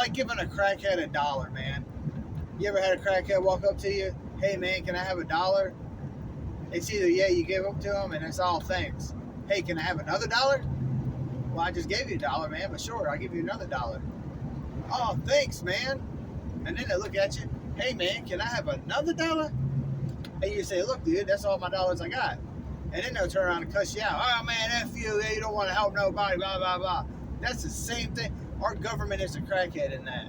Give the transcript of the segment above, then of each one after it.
like giving a crackhead $1, man. You ever had a crackhead walk up to you? Hey, man, can I have $1? It's either yeah, you give up to them, and it's all thanks. Hey, can I have another $1? Well, I just gave you $1, man, but sure, I'll give you another $1. Oh, thanks, man. And then they look at you. Hey, man, can I have another $1? And you say, look, dude, that's all my dollars I got. And then they'll turn around and cuss you out. Oh, man, F you. You don't want to help nobody, blah, blah, blah. That's the same thing. Our government is a crackhead in that.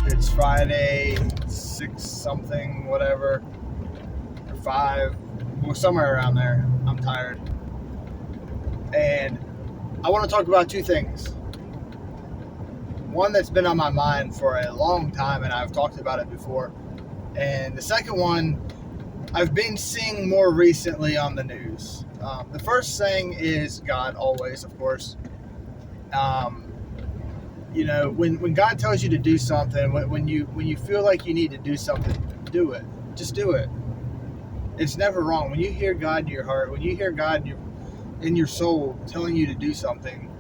It's Friday, 6 something, whatever, or 5, well, somewhere around there. I'm tired. And I want to talk about two things. One that's been on my mind for a long time, and I've talked about it before. And the second one, I've been seeing more recently on the news. The first thing is God, always, of course. You know, when God tells you to do something, when you feel like you need to do something, do it. Just do it. It's never wrong. When you hear God in your heart, when you hear God in your soul telling you to do something,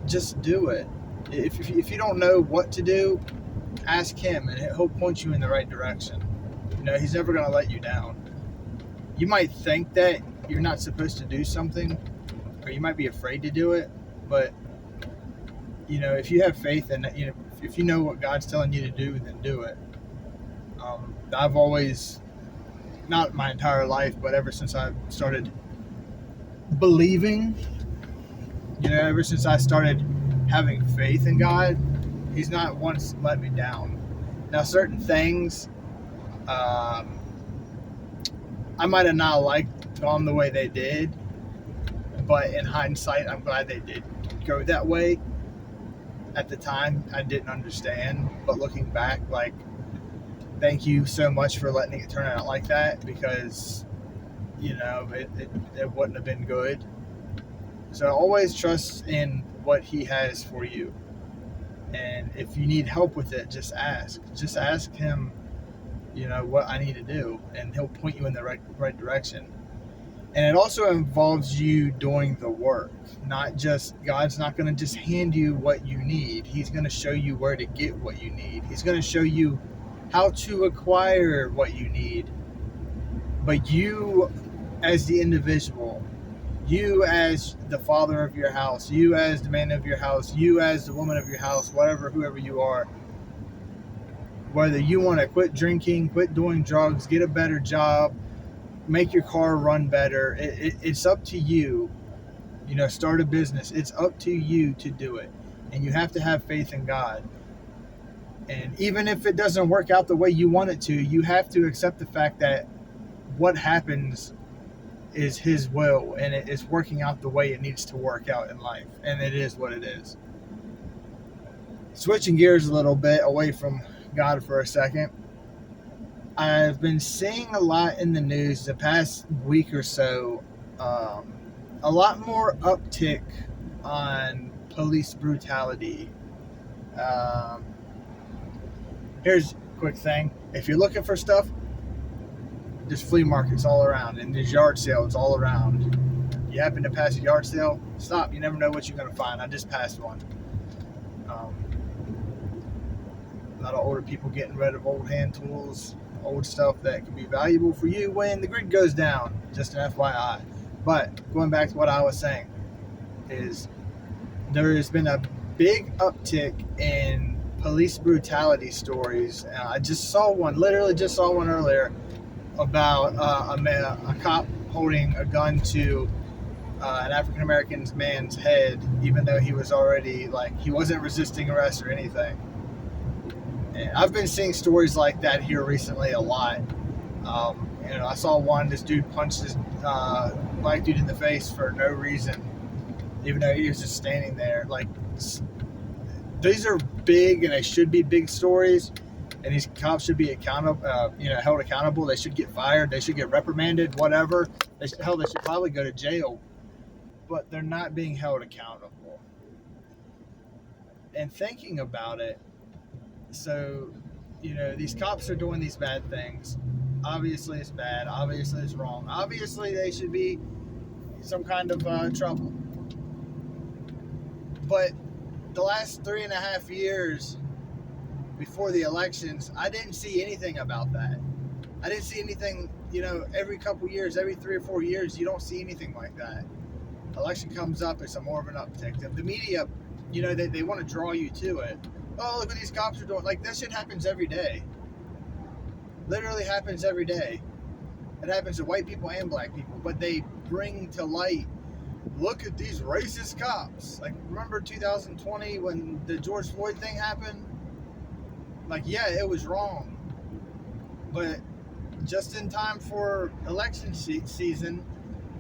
just do it. If you don't know what to do, ask Him, and He'll point you in the right direction. You know, He's never going to let you down. You might think that you're not supposed to do something, or you might be afraid to do it, but you know, if you have faith and you know, if you know what God's telling you to do, then do it. I've always, not my entire life, but ever since I started believing, you know, ever since I started having faith in God, He's not once let me down. Now, certain things, I might have not liked gone the way they did, but in hindsight, I'm glad they did go that way. At the time, I didn't understand, but looking back, like, thank you so much for letting it turn out like that, because, you know, it wouldn't have been good. So always trust in what He has for you. And if you need help with it, just ask. Just ask Him, you know, what I need to do, and He'll point you in the right direction. And it also involves you doing the work. Not just, God's not going to just hand you what you need. He's going to show you where to get what you need. He's going to show you how to acquire what you need. But you, as the individual, you as the father of your house, you as the man of your house, you as the woman of your house, whoever you are, whether you want to quit drinking, quit doing drugs, get a better job, make your car run better, it's up to you. You know, start a business. It's up to you to do it. And you have to have faith in God. And even if it doesn't work out the way you want it to, you have to accept the fact that what happens is His will, and it is working out the way it needs to work out in life. And it is what it is. Switching gears a little bit away from God for a second. I've been seeing a lot in the news the past week or so, a lot more uptick on police brutality. Here's a quick thing. If you're looking for stuff, there's flea markets all around, and there's yard sales all around. You happen to pass a yard sale, stop. You never know what you're going to find. I just passed one. A lot of older people getting rid of old hand tools, old stuff that can be valuable for you when the grid goes down. Just an FYI. But going back to what I was saying, is there has been a big uptick in police brutality stories. I just saw one, literally just saw one earlier, about a cop holding a gun to an African-American man's head, even though he was already, like, he wasn't resisting arrest or anything. And I've been seeing stories like that here recently a lot. You know, I saw one, this dude punched this black dude in the face for no reason, even though he was just standing there. Like, these are big, and they should be big stories, and these cops should be accountable, held accountable. They should get fired. They should get reprimanded, whatever. They should probably go to jail, but they're not being held accountable. and thinking about it, so, these cops are doing these bad things. Obviously, it's bad. Obviously, it's wrong. Obviously, they should be some kind of trouble. But the last 3.5 years before the elections, I didn't see anything about that. I didn't see anything, every couple years, every 3 or 4 years, you don't see anything like that. Election comes up, it's a more of an uptick. The media, they want to draw you to it. Oh, look what these cops are doing. Like, that shit happens every day. Literally happens every day. It happens to white people and black people. But they bring to light, look at these racist cops. Like, remember 2020 when the George Floyd thing happened? Like, yeah, it was wrong. But just in time for election season,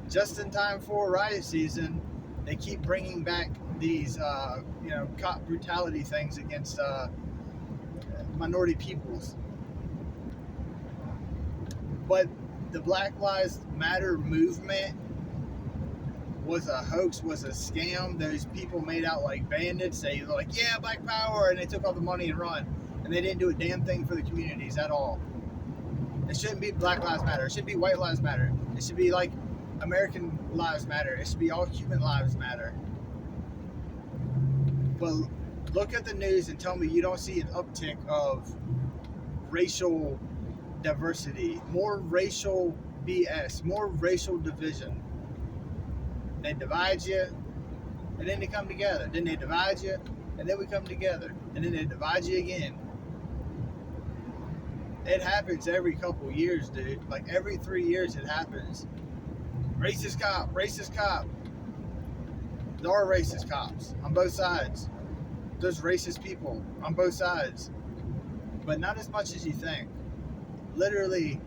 just in time for riot season, they keep bringing back these, cop brutality things against minority peoples. But the Black Lives Matter movement was a hoax, was a scam. Those people made out like bandits. They were like, yeah, Black Power, and they took all the money and run. And they didn't do a damn thing for the communities at all. It shouldn't be Black Lives Matter. It should be White Lives Matter. It should be like American Lives Matter. It should be all human lives matter. But look at the news and tell me you don't see an uptick of racial diversity, more racial BS, more racial division. They divide you, and then they come together. Then they divide you, and then we come together. And then they divide you again. It happens every couple years, dude. Like, every 3 years it happens. Racist cop, racist cop. There are racist cops on both sides. There's racist people on both sides. But not as much as you think. Literally,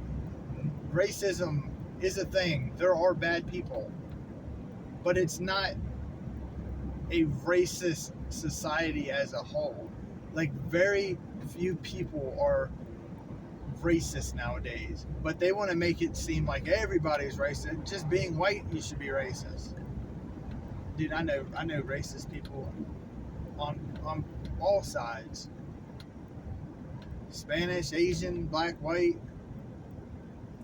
racism is a thing. There are bad people. But it's not a racist society as a whole. Like, very few people are racist nowadays. But they want to make it seem like everybody's racist. Just being white, you should be racist. Dude, I know racist people on all sides. Spanish, Asian, black, white.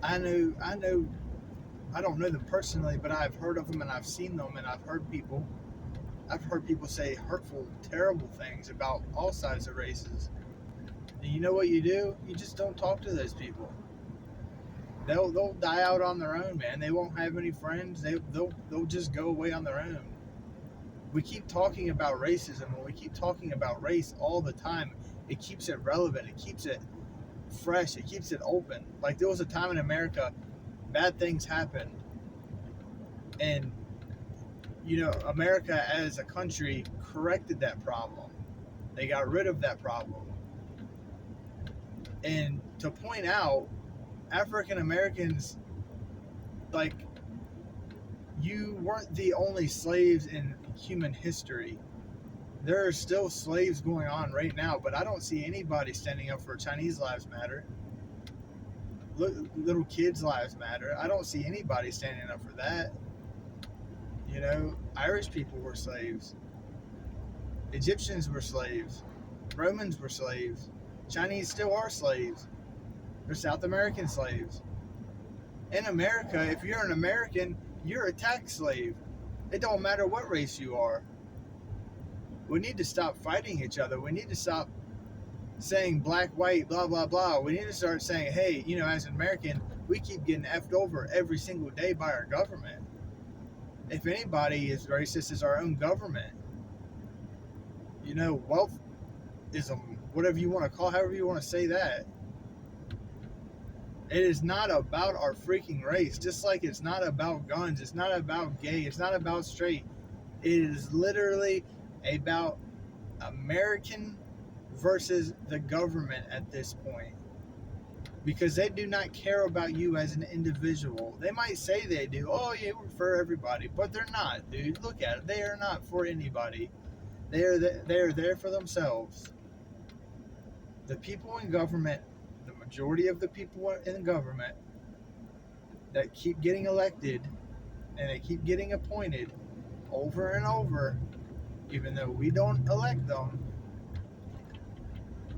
I don't know them personally, but I've heard of them and I've seen them, and I've heard people say hurtful, terrible things about all sides of races. And you know what you do? You just don't talk to those people. They'll die out on their own, man. They won't have any friends. They'll just go away on their own. We keep talking about racism, and we keep talking about race all the time. It keeps it relevant. It keeps it fresh. It keeps it open. Like, there was a time in America, bad things happened. And, America as a country corrected that problem. They got rid of that problem. And to point out, African Americans, like, you weren't the only slaves in human history. There are still slaves going on right now, but I don't see anybody standing up for Chinese Lives Matter. Little kids' lives matter. I don't see anybody standing up for that. Irish people were slaves. Egyptians were slaves. Romans were slaves. Chinese still are slaves. They're South American slaves. In America, if you're an American, you're a tax slave. It don't matter what race you are. We need to stop fighting each other. We need to stop saying black, white, blah, blah, blah. We need to start saying, hey, as an American, we keep getting effed over every single day by our government. If anybody is racist, it's our own government. Wealthism, whatever you want to call, however you want to say that. It is not about our freaking race, just like it's not about guns, it's not about gay, it's not about straight. It is literally about American versus the government at this point. Because they do not care about you as an individual. They might say they do. Oh, yeah, we're for everybody. But they're not, dude. Look at it. They are not for anybody. They are there for themselves. The people in government, the majority of the people in government that keep getting elected and they keep getting appointed over and over, even though we don't elect them,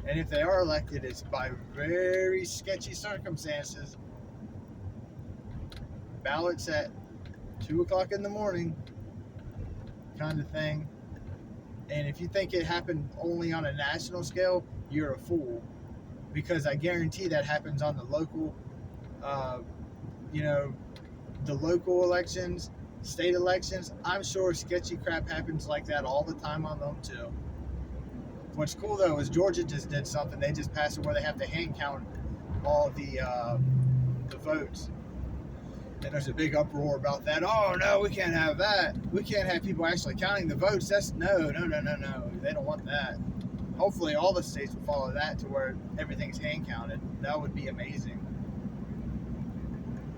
And if they are elected, it's by very sketchy circumstances. Ballots at 2 o'clock in the morning, kind of thing. And if you think it happened only on a national scale, you're a fool. Because I guarantee that happens on the local, the local elections, state elections. I'm sure sketchy crap happens like that all the time on them too. What's cool though is Georgia just did something. They just passed it where they have to hand count all the votes. And there's a big uproar about that. Oh no, we can't have that. We can't have people actually counting the votes. That's no. They don't want that. Hopefully all the states will follow that to where everything's hand counted. That would be amazing.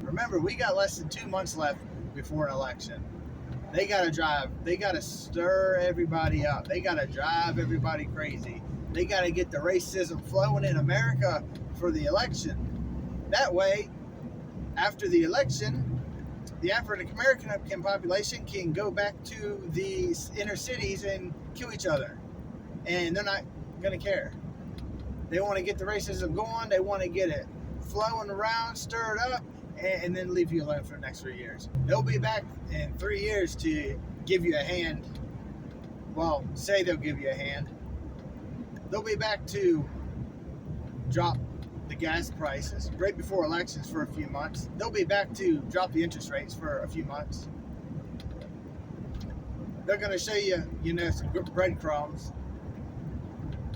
Remember, we got less than 2 months left before an election. They got to drive. They got to stir everybody up. They got to drive everybody crazy. They got to get the racism flowing in America for the election. That way, after the election, the African American population can go back to the inner cities and kill each other. And they're not going to care. They want to get the racism going. They want to get it flowing around, stir it up, and then leave you alone for the next 3 years. They'll be back in 3 years to give you a hand. Well, say they'll give you a hand. They'll be back to drop the gas prices right before elections for a few months. They'll be back to drop the interest rates for a few months. They're going to show you, some breadcrumbs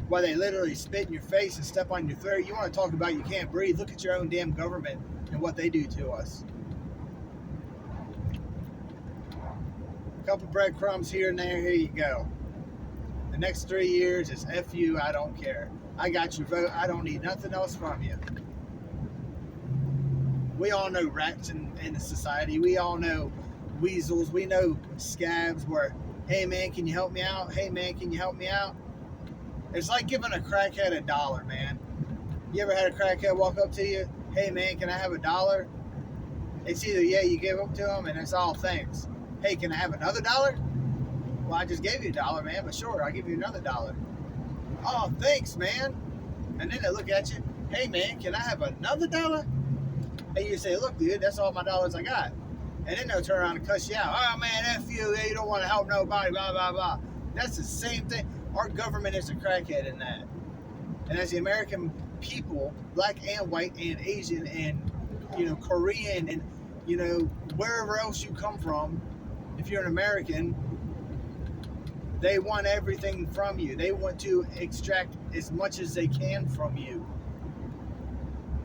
while they literally spit in your face and step on your throat. You want to talk about you can't breathe? Look at your own damn government and what they do to us. A couple breadcrumbs here and there, here you go. The next 3 years is F you, I don't care. I got your vote, I don't need nothing else from you. We all know rats in the society. We all know weasels. We know scabs where, hey man, can you help me out? Hey man, can you help me out? It's like giving a crackhead $1, man. You ever had a crackhead walk up to you? Hey man, can I have $1? It's either yeah, you give up to them, and it's all thanks. Hey, can I have another $1? Well, I just gave you $1, man, but sure, I'll give you another $1. Oh, thanks, man. And then they look at you. Hey man, can I have another $1? And you say, look, dude, that's all my dollars I got. And then they'll turn around and cuss you out. Oh man, F you, you don't want to help nobody, blah, blah, blah. That's the same thing. Our government is a crackhead in that. And as the American people, black and white and Asian and, Korean and, wherever else you come from, if you're an American, they want everything from you. They want to extract as much as they can from you.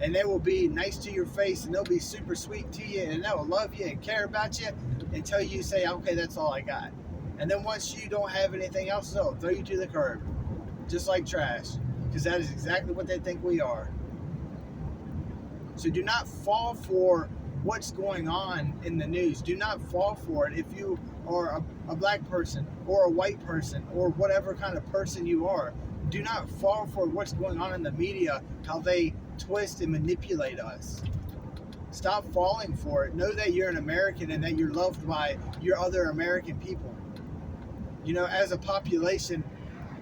And they will be nice to your face, and they'll be super sweet to you, and they will love you and care about you until you say, okay, that's all I got. And then once you don't have anything else, they'll throw you to the curb, just like trash, because that is exactly what they think we are. So do not fall for what's going on in the news. Do not fall for it. If you are a black person or a white person or whatever kind of person you are, do not fall for what's going on in the media, how they twist and manipulate us. Stop falling for it. Know that you're an American and that you're loved by your other American people. As a population,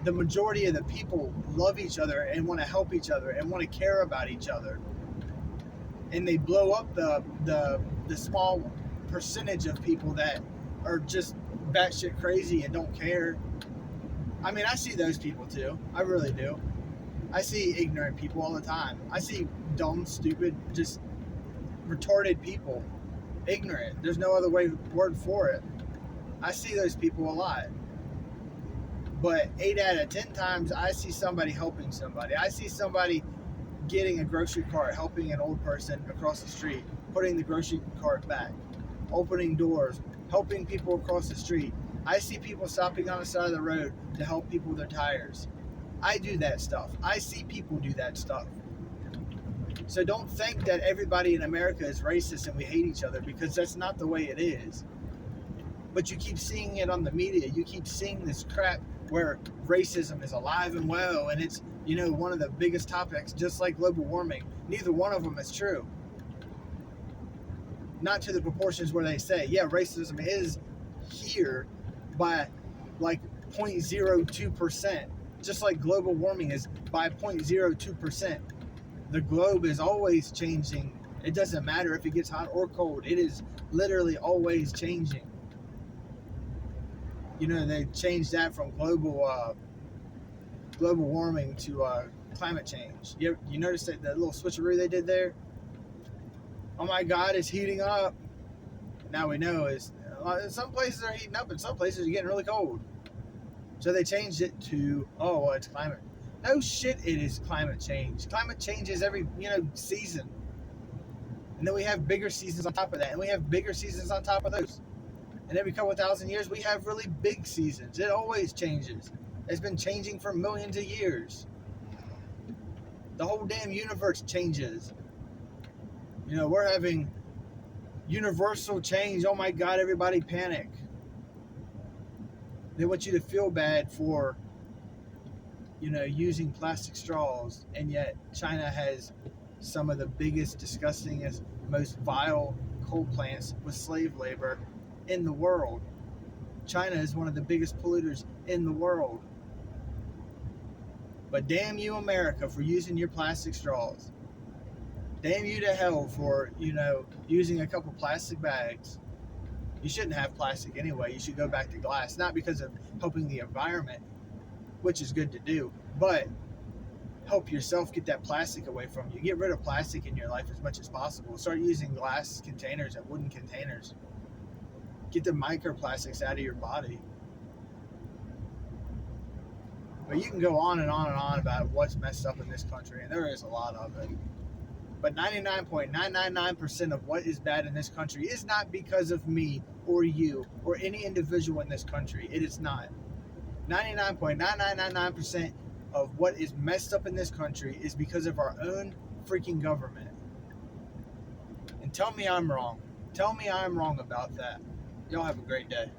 the majority of the people love each other and want to help each other and want to care about each other. And they blow up the small percentage of people that are just batshit crazy and don't care. I mean, I see those people too. I really do. I see ignorant people all the time. I see dumb, stupid, just retarded people. Ignorant. There's no other word for it. I see those people a lot. But 8 out of 10 times, I see somebody helping somebody. I see somebody getting a grocery cart, helping an old person across the street, putting the grocery cart back, opening doors, helping people across the street. I see people stopping on the side of the road to help people with their tires. I do that stuff. I see people do that stuff. So don't think that everybody in America is racist and we hate each other, because that's not the way it is. But you keep seeing it on the media. You keep seeing this crap where racism is alive and well, and it's, one of the biggest topics, just like global warming. Neither one of them is true. Not to the proportions where they say, yeah, racism is here by like 0.02%. Just like global warming is by 0.02%. The globe is always changing. It doesn't matter if it gets hot or cold. It is literally always changing. You know, they changed that from global warming to climate change. You notice that little switcheroo they did there? Oh my God, it's heating up. Now we know some places are heating up and some places are getting really cold. So they changed it to, it's climate. No shit, it is climate change. Climate changes every, season. And then we have bigger seasons on top of that. And we have bigger seasons on top of those. And every couple of thousand years, we have really big seasons. It always changes. It's been changing for millions of years. The whole damn universe changes. We're having universal change. Oh my God, everybody panic. They want you to feel bad for, using plastic straws. And yet China has some of the biggest, disgustingest, most vile coal plants with slave labor in the world. China is one of the biggest polluters in the world. But damn you, America, for using your plastic straws. Damn you to hell for, using a couple plastic bags. You shouldn't have plastic anyway. You should go back to glass. Not because of helping the environment, which is good to do, but help yourself get that plastic away from you. Get rid of plastic in your life as much as possible. Start using glass containers and wooden containers. Get the microplastics out of your body. But you can go on and on and on about what's messed up in this country, and there is a lot of it. But 99.999% of what is bad in this country is not because of me or you or any individual in this country. It is not. 99.9999% of what is messed up in this country is because of our own freaking government. And tell me I'm wrong. Tell me I'm wrong about that. Y'all have a great day.